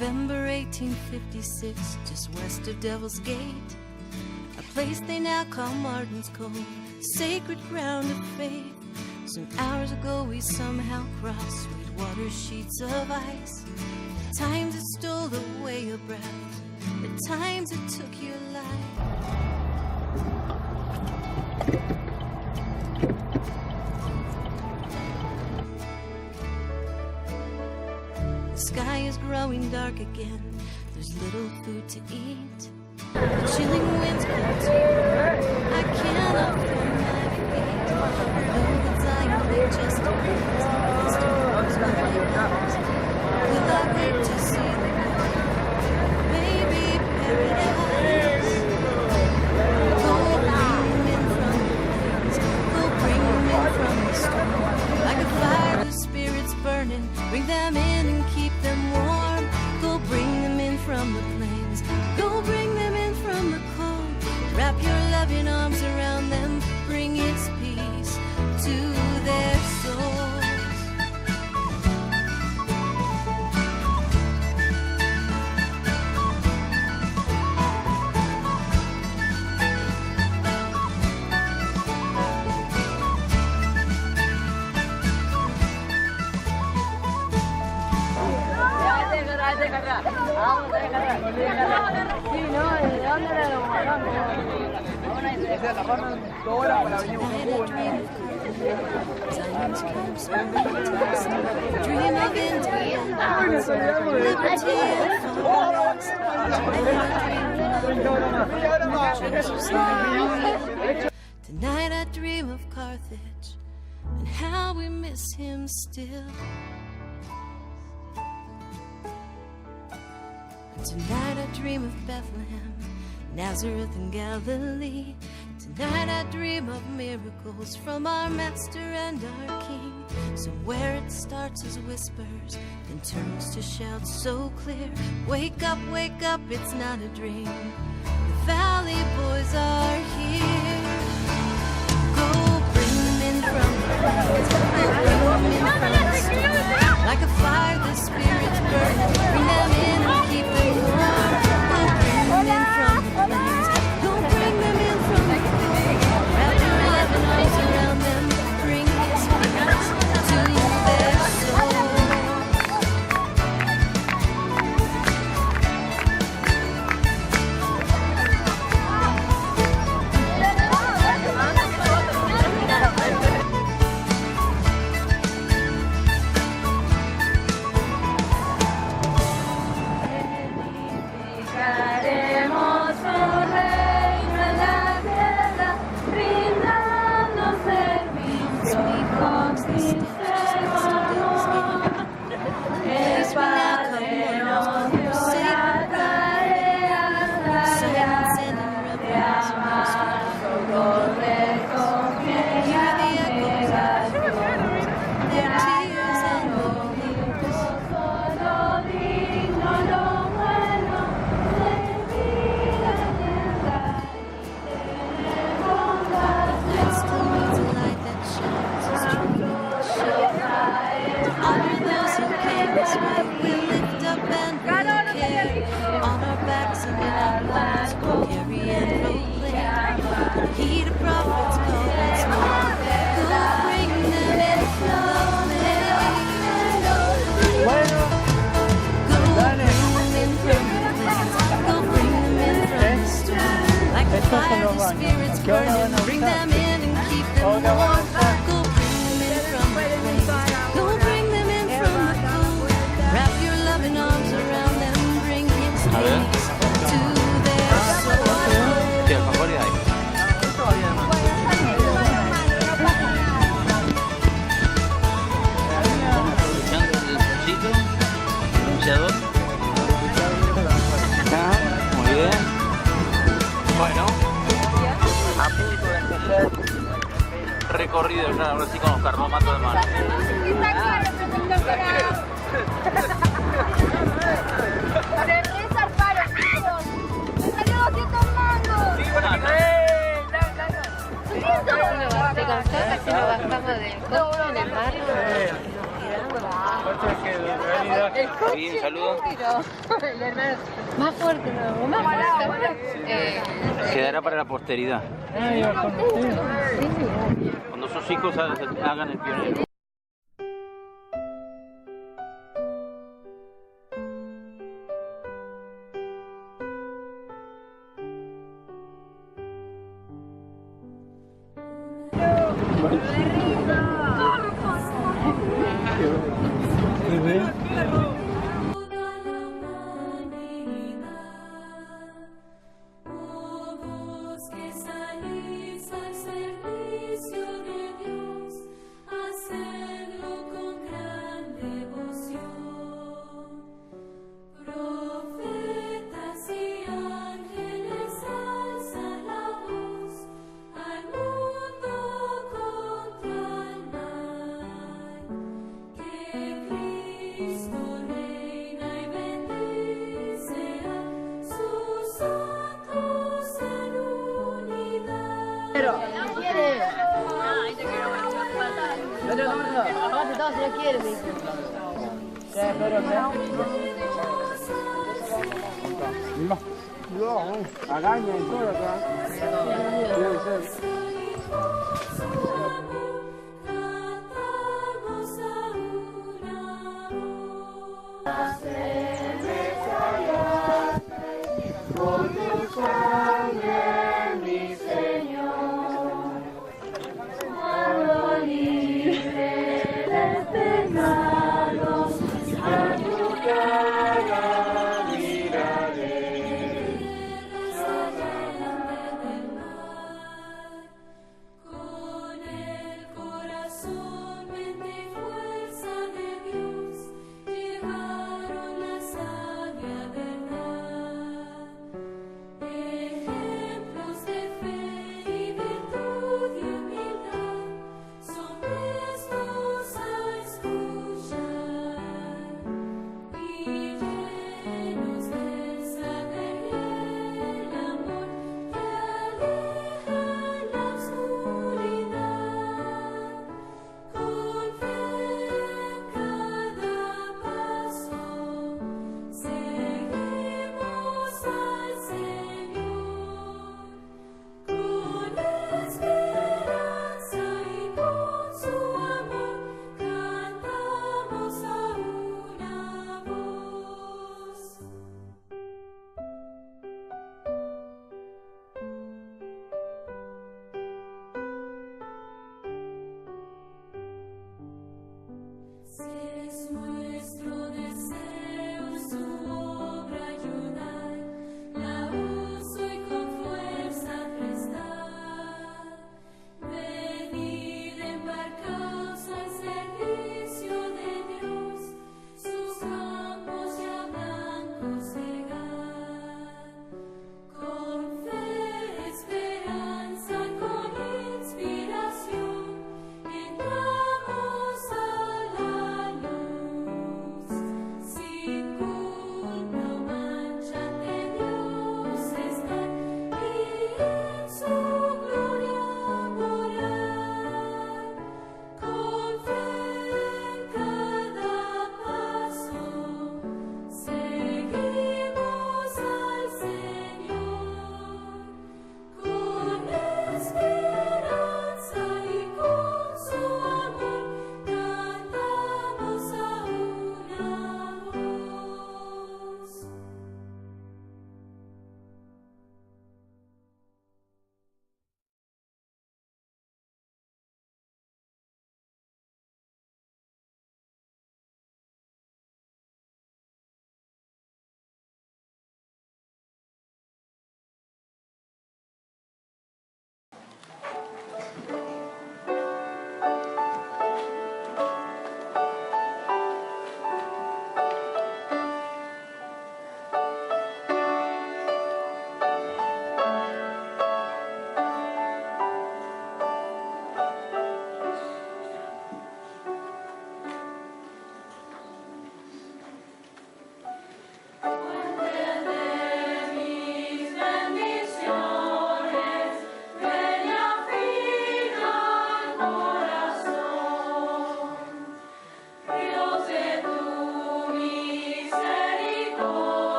November 1856, just west of Devil's Gate, a place they now call Martin's Cove, sacred ground of faith. Some hours ago we somehow crossed sweet water sheets of ice. At times it stole away your breath, at times it took your life. The sky is growing dark again, there's little food to eat. The chilling winds come to I cannot feel my feet. Though the dying they just depends on wisdom knows what I want. Will I wait to see the baby paradise? Go bring them in from the plains, go bring them in from the storm. Like a fire the spirit's burning, bring them in and keep them warm. Go bring them in from the plains, go bring them in from the cold. Wrap your loving arms around them, bring its peace to their souls. Dream of independence, liberty and force. Tonight I dream of Carthage and how we miss him still. Tonight I dream of Bethlehem, Nazareth and Galilee. Tonight I dream of miracles from our Master and our King. Somewhere it starts as whispers, then turns to shouts so clear. Wake up, it's not a dream. The Valley Boys are here. Go bring them in from the plains, go bring them in from the storm. Like a fire the spirit's burning, bring them in and keep them warm. Go bring them in from the plains, go bring them in from the cold. Wrap your loving arms around them, bring his peace to their soul. Bring them in and keep them warm. Go bring them in from the plains, go bring them in from the cold. Wrap your loving arms around them, bring his peace to their soul. Muy bien. Bueno, a punto de empezar recorrido ya, ahora sí con los carbomatos de mano. Se resarparon, chicos. Me salió 200 mangos. Sí, bueno, Te contó que si nos bajamos del coche en el barrio. bien, saludos. El hermano. Más fuerte, no, más fuerte. Quedará para la posteridad. Cuando sus hijos hagan el pionero. Que salís al servicio de Dios, hacedlo con gran devoción. Profetas y ángeles alzan la voz al mundo contra el mal. Que Cristo reina y bendice a sus santos en unidad. Pero, ¿quiere? Ahí te quiero. Pero no, aparte todo se lo quiere, me dice. Agaña y todo acá. Cantamos a una con el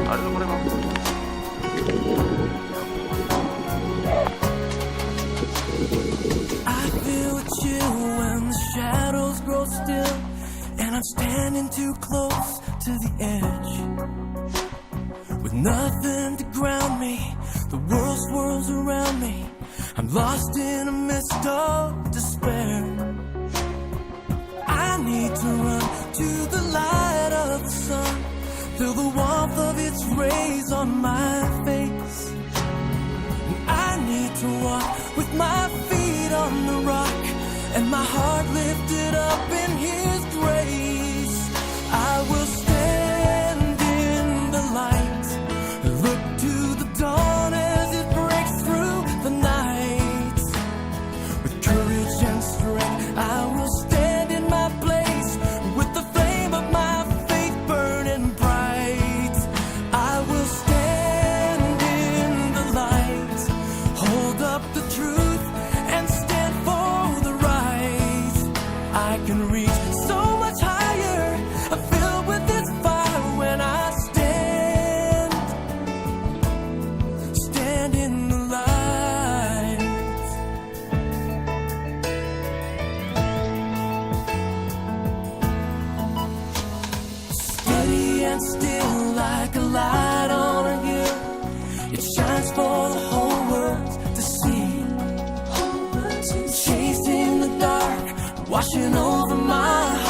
Ahora lo ponemos. I feel a chill when the shadows grow still, and I'm standing too close to the edge. With nothing to ground me, the world swirls around me. I'm lost in a mist of despair. I need to run to the light of the sun, feel the warmth of its rays on my face. And I need to walk with my feet on the rock and my heart lifted up in His grace. I will stand in the light, look to the dawn as it breaks through the night. With courage and strength, I will stand in my place, with the flame of my faith burning bright. I will stand in the light, hold up the truth and stand for the right. I can reach so much higher, I'm filled with this fire when I stand in the light. Steady and still like a light on a hill, it shines for the whole world to see. Chasing the dark, washing over my heart.